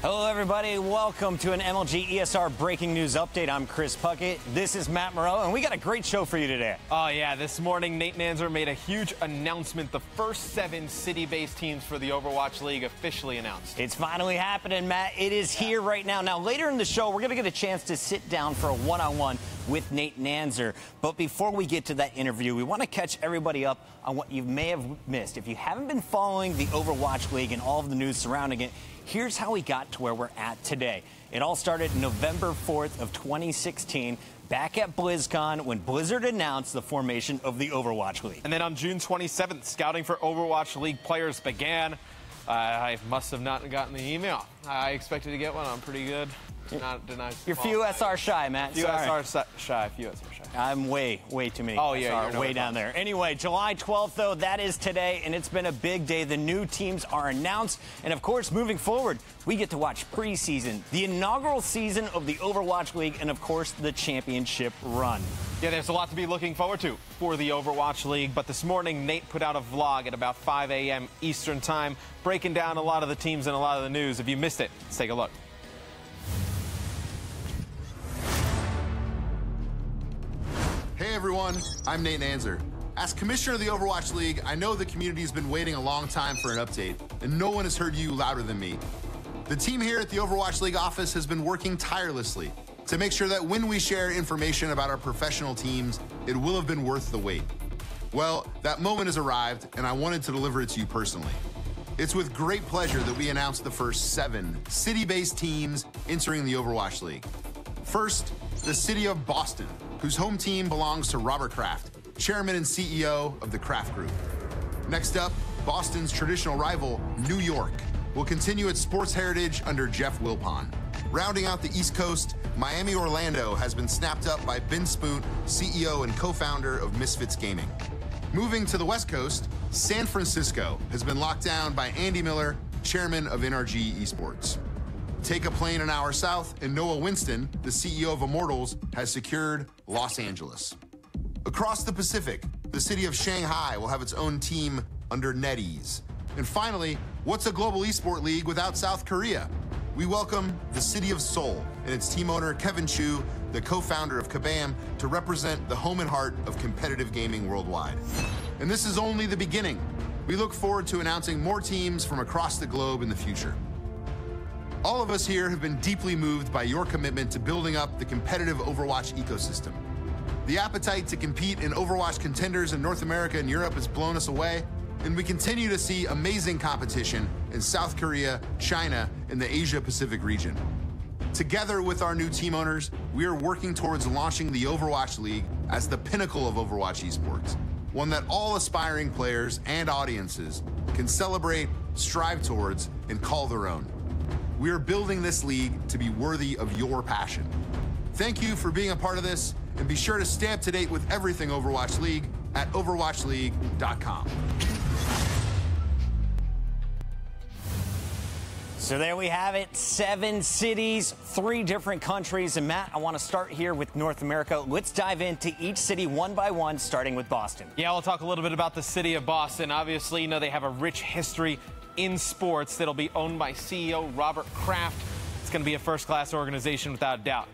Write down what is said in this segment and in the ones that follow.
Hello, everybody. Welcome to an MLG ESR breaking news update. I'm Chris Puckett. This is Matt Morello, and we got a great show for you today. Oh, yeah. This morning, Nate Nanzer made a huge announcement. The first 7 city-based teams for the Overwatch League officially announced. It's finally happening, Matt. It is here right now. Now, later in the show, we're going to get a chance to sit down for a one-on-one with Nate Nanzer. But before we get to that interview, we want to catch everybody up on what you may have missed. If you haven't been following the Overwatch League and all of the news surrounding it, here's how we got to where we're at today. It all started November 4th of 2016, back at BlizzCon, when Blizzard announced the formation of the Overwatch League. And then on June 27th, scouting for Overwatch League players began. I must have not gotten the email. I expected to get one. I'm pretty good. You're few SR shy, Matt. Few SR shy. I'm way too many. Oh, yeah, you're way down there. Anyway, July 12th, though, that is today, and it's been a big day. The new teams are announced, and of course, moving forward, we get to watch preseason, the inaugural season of the Overwatch League, and of course, the championship run. Yeah, there's a lot to be looking forward to for the Overwatch League, but this morning, Nate put out a vlog at about 5 a.m. Eastern Time, breaking down a lot of the teams and a lot of the news. If you missed it, let's take a look. Hey everyone, I'm Nate Nanzer. As commissioner of the Overwatch League, I know the community has been waiting a long time for an update, and no one has heard you louder than me. The team here at the Overwatch League office has been working tirelessly to make sure that when we share information about our professional teams, it will have been worth the wait. Well, that moment has arrived, and I wanted to deliver it to you personally. It's with great pleasure that we announced the first 7 city-based teams entering the Overwatch League. First, the city of Boston, whose home team belongs to Robert Kraft, chairman and CEO of the Kraft Group. Next up, Boston's traditional rival, New York, will continue its sports heritage under Jeff Wilpon. Rounding out the East Coast, Miami Orlando has been snapped up by Ben Spoont, CEO and co-founder of Misfits Gaming. Moving to the West Coast, San Francisco has been locked down by Andy Miller, chairman of NRG Esports. Take a plane an hour south, and Noah Winston, the CEO of Immortals, has secured Los Angeles. Across the Pacific, the city of Shanghai will have its own team under NetEase. And finally, what's a global esport league without South Korea? We welcome the city of Seoul and its team owner, Kevin Chu, the co-founder of Kabam, to represent the home and heart of competitive gaming worldwide. And this is only the beginning. We look forward to announcing more teams from across the globe in the future. All of us here have been deeply moved by your commitment to building up the competitive Overwatch ecosystem. The appetite to compete in Overwatch contenders in North America and Europe has blown us away, and we continue to see amazing competition in South Korea, China, and the Asia-Pacific region. Together with our new team owners, we are working towards launching the Overwatch League as the pinnacle of Overwatch esports, one that all aspiring players and audiences can celebrate, strive towards, and call their own. We are building this league to be worthy of your passion. Thank you for being a part of this, and be sure to stay up to date with everything Overwatch League at overwatchleague.com. So there we have it, 7 cities, 3 different countries. And Matt, I want to start here with North America. Let's dive into each city one by one, starting with Boston. Yeah, we'll talk a little bit about the city of Boston. Obviously, you know, they have a rich history in sports that'll be owned by CEO Robert Kraft. It's going to be a first-class organization without a doubt.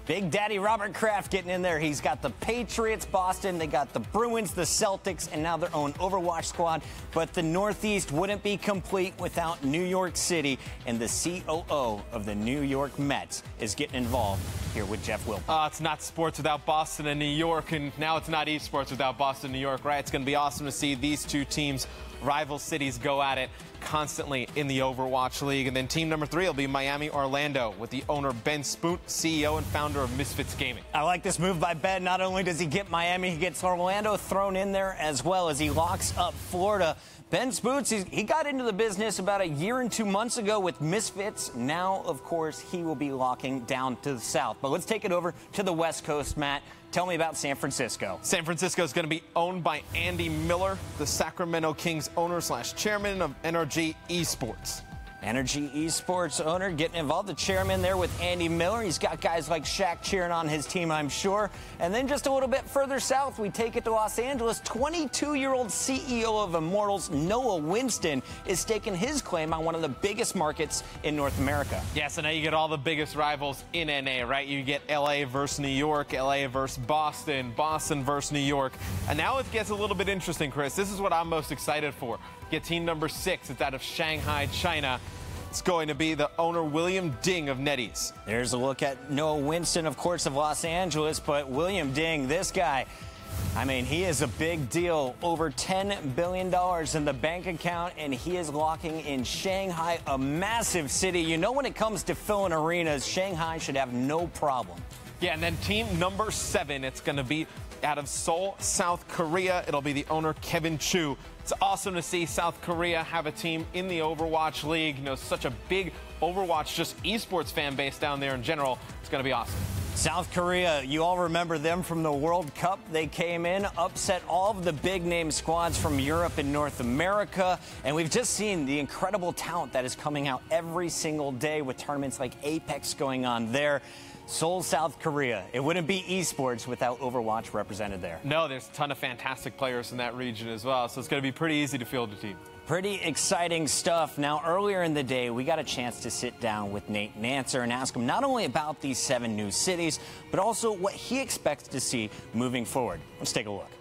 Big Daddy Robert Kraft getting in there. He's got the Patriots, Boston, they got the Bruins, the Celtics, and now their own Overwatch squad. But the Northeast wouldn't be complete without New York City, and the COO of the New York Mets is getting involved here with Jeff Wilpon. It's not sports without Boston and New York, and now it's not esports without Boston and New York, right? It's going to be awesome to see these 2 teams, rival cities, go at it constantly in the Overwatch League. And then team number 3 will be Miami Orlando with the owner Ben Spoont, CEO and founder of Misfits Gaming. I like this move by Ben. Not only does he get Miami, he gets Orlando thrown in there as well as he locks up Florida. Ben Spoont, he got into the business about a year and 2 months ago with Misfits. Now, of course, he will be locking down to the south. But let's take it over to the West Coast, Matt. Tell me about San Francisco. San Francisco is going to be owned by Andy Miller, the Sacramento Kings owner / chairman of NRG Esports. Energy Esports owner getting involved, the chairman there with Andy Miller. He's got guys like Shaq cheering on his team, I'm sure. And then just a little bit further south, we take it to Los Angeles. 22-year-old CEO of Immortals, Noah Winston, is staking his claim on one of the biggest markets in North America. Yeah, so now you get all the biggest rivals in NA, right? You get LA versus New York, LA versus Boston, Boston versus New York. And now it gets a little bit interesting, Chris. This is what I'm most excited for. Get team number 6. It's out of Shanghai, China. It's going to be the owner, William Ding of NetEase. There's a look at Noah Winston, of course, of Los Angeles, but William Ding, this guy, I mean, he is a big deal. Over $10 billion in the bank account, and he is locking in Shanghai, a massive city. You know, when it comes to filling arenas, Shanghai should have no problem. Yeah, and then team number 7, it's going to be out of Seoul, South Korea. It'll be the owner, Kevin Chu. It's awesome to see South Korea have a team in the Overwatch League. You know, such a big Overwatch, just esports fan base down there in general. It's going to be awesome. South Korea, you all remember them from the World Cup. They came in, upset all of the big-name squads from Europe and North America, and we've just seen the incredible talent that is coming out every single day with tournaments like Apex going on there. Seoul, South Korea. It wouldn't be esports without Overwatch represented there. No, there's a ton of fantastic players in that region as well, so it's going to be pretty easy to field a team. Pretty exciting stuff. Now, earlier in the day, we got a chance to sit down with Nate Nanzer and ask him not only about these 7 new cities, but also what he expects to see moving forward. Let's take a look.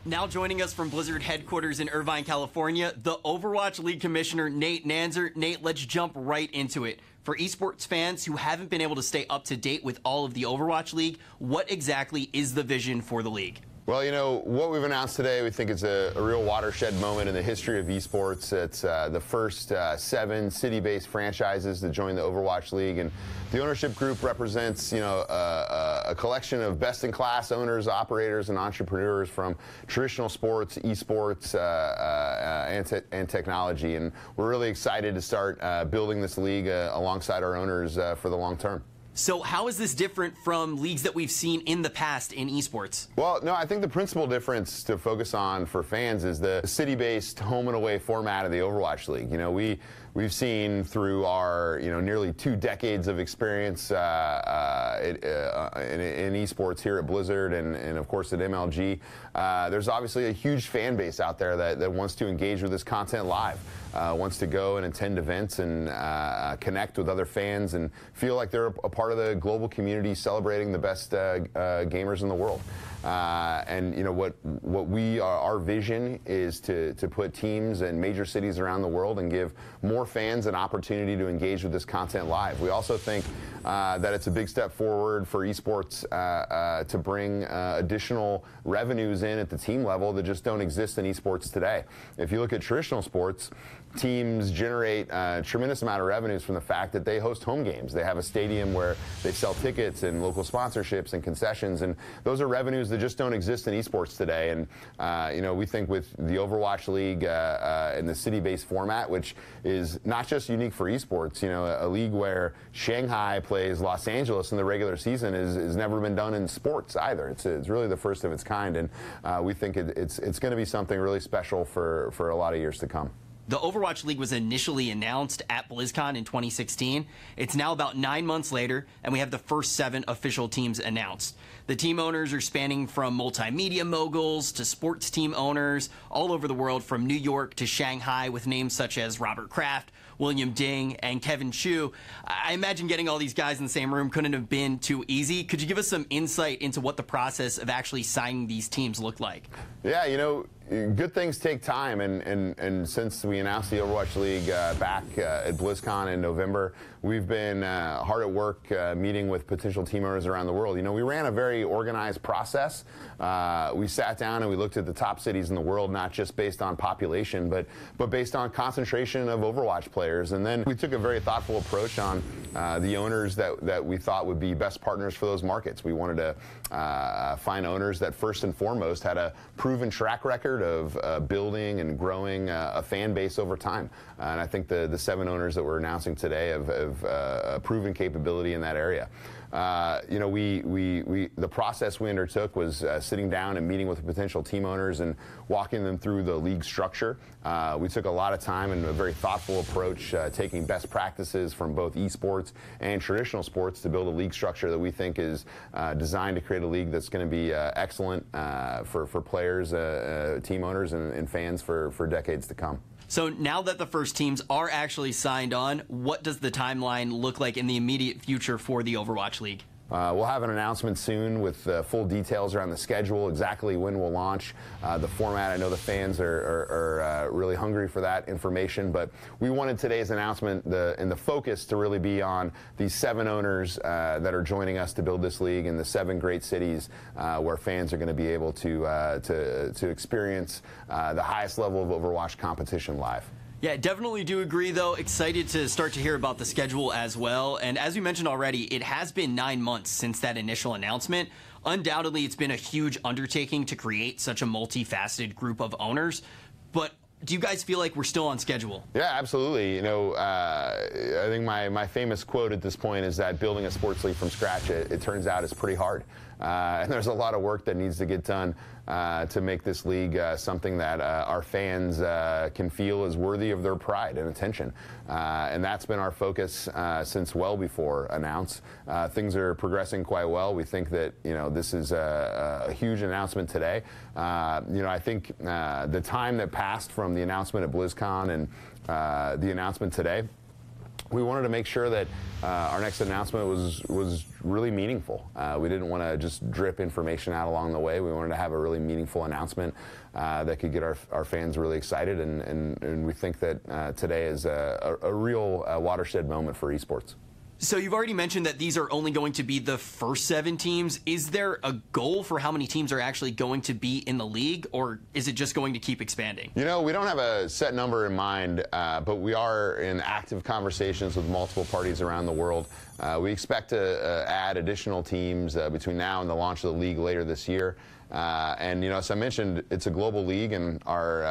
Now joining us from Blizzard headquarters in Irvine, California, the Overwatch League Commissioner, Nate Nanzer. Nate, let's jump right into it. For esports fans who haven't been able to stay up to date with all of the Overwatch League, what exactly is the vision for the league? Well, you know, what we've announced today, we think is a real watershed moment in the history of esports. It's the first 7 city-based franchises to join the Overwatch League, and the ownership group represents, you know, a collection of best-in-class owners, operators, and entrepreneurs from traditional sports, esports, and technology. And we're really excited to start building this league alongside our owners for the long term. So how is this different from leagues that we've seen in the past in esports? Well, no, I think the principal difference to focus on for fans is the city-based home and away format of the Overwatch League. You know, we've seen through our, you know, nearly 2 decades of experience in esports here at Blizzard and of course at MLG, there's obviously a huge fan base out there that wants to engage with this content live, wants to go and attend events and connect with other fans and feel like they're a part of the global community celebrating the best gamers in the world. And you know what our vision is to put teams in major cities around the world and give more fans an opportunity to engage with this content live. We also think that it's a big step forward for esports to bring additional revenues in at the team level that just don't exist in esports today. If you look at traditional sports, teams generate a tremendous amount of revenues from the fact that they host home games. They have a stadium where they sell tickets and local sponsorships and concessions, and those are revenues that just don't exist in esports today. And you know, we think with the Overwatch League in the city-based format, which is not just unique for esports, you know, a league where Shanghai plays Los Angeles in the regular season has never been done in sports either. It's really the first of its kind, and we think it's going to be something really special for a lot of years to come. The Overwatch League was initially announced at BlizzCon in 2016. It's now about 9 months later, and we have the first 7 official teams announced. The team owners are spanning from multimedia moguls to sports team owners all over the world, from New York to Shanghai, with names such as Robert Kraft, William Ding, and Kevin Chu. I imagine getting all these guys in the same room couldn't have been too easy. Could you give us some insight into what the process of actually signing these teams looked like? Yeah, you know, good things take time, and since we announced the Overwatch League back at BlizzCon in November, we've been hard at work meeting with potential team owners around the world. You know, we ran a very organized process. We sat down and we looked at the top cities in the world, not just based on population, but based on concentration of Overwatch players. And then we took a very thoughtful approach on the owners that we thought would be best partners for those markets. We wanted to find owners that first and foremost had a proven track record of building and growing a fan base over time. And I think the 7 owners that we're announcing today have proven capability in that area. you know, the process we undertook was sitting down and meeting with potential team owners and walking them through the league structure. We took a lot of time and a very thoughtful approach, taking best practices from both esports and traditional sports to build a league structure that we think is designed to create a league that's going to be excellent for players, team owners, and fans for decades to come. So now that the first teams are actually signed on, what does the timeline look like in the immediate future for the Overwatch League? We'll have an announcement soon with full details around the schedule, exactly when we'll launch, the format. I know the fans are really hungry for that information, but we wanted today's announcement and the focus to really be on these 7 owners that are joining us to build this league in the 7 great cities where fans are going to be able to experience the highest level of Overwatch competition live. Yeah, definitely do agree, though. Excited to start to hear about the schedule as well. And as we mentioned already, it has been 9 months since that initial announcement. Undoubtedly, it's been a huge undertaking to create such a multifaceted group of owners. But do you guys feel like we're still on schedule? Yeah, absolutely. You know, I think my famous quote at this point is that building a sports league from scratch, it turns out, is pretty hard. And there's a lot of work that needs to get done to make this league something that our fans can feel is worthy of their pride and attention. And that's been our focus since well before announce. Things are progressing quite well. We think that, you know, this is a huge announcement today. You know, I think the time that passed from the announcement at BlizzCon and the announcement today, we wanted to make sure that our next announcement was really meaningful. We didn't want to just drip information out along the way. We wanted to have a really meaningful announcement that could get our fans really excited, and we think that today is a real watershed moment for esports. So you've already mentioned that these are only going to be the first 7 teams. Is there a goal for how many teams are actually going to be in the league, or is it just going to keep expanding? You know, we don't have a set number in mind, but we are in active conversations with multiple parties around the world. We expect to add additional teams between now and the launch of the league later this year. And, you know, as I mentioned, it's a global league, and our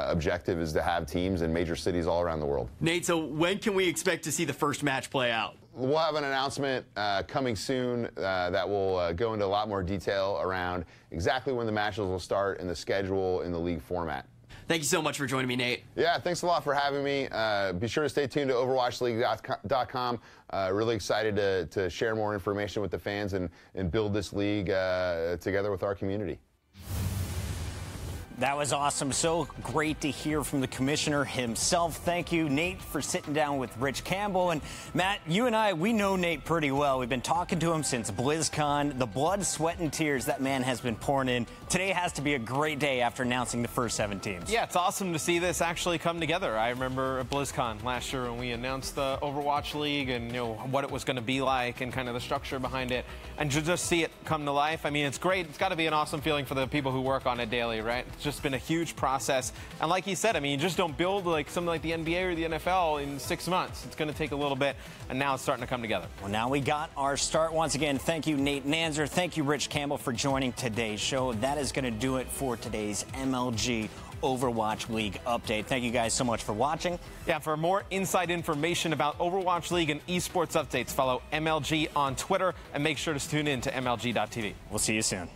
objective is to have teams in major cities all around the world. Nate, so when can we expect to see the first match play out? We'll have an announcement coming soon that will go into a lot more detail around exactly when the matches will start and the schedule in the league format. Thank you so much for joining me, Nate. Yeah, thanks a lot for having me. Be sure to stay tuned to OverwatchLeague.com. Really excited to share more information with the fans and build this league together with our community. That was awesome. So great to hear from the commissioner himself. Thank you, Nate, for sitting down with Rich Campbell. And Matt, you and I, we know Nate pretty well. We've been talking to him since BlizzCon. The blood, sweat, and tears that man has been pouring in. Today has to be a great day after announcing the first 7 teams. Yeah, it's awesome to see this actually come together. I remember at BlizzCon last year when we announced the Overwatch League and, you know, what it was going to be like and kind of the structure behind it. And to just see it come to life, I mean, it's great. It's got to be an awesome feeling for the people who work on it daily, right? It's just been a huge process. And like he said, I mean, you just don't build like something like the NBA or the NFL in 6 months. It's going to take a little bit, and now it's starting to come together. Well, now we got our start. Once again, thank you, Nate Nanzer. Thank you, Rich Campbell, for joining today's show. That is going to do it for today's MLG Overwatch League update. Thank you guys so much for watching. Yeah, for more inside information about Overwatch League and esports updates, follow MLG on Twitter and make sure to tune in to MLG.tv. We'll see you soon.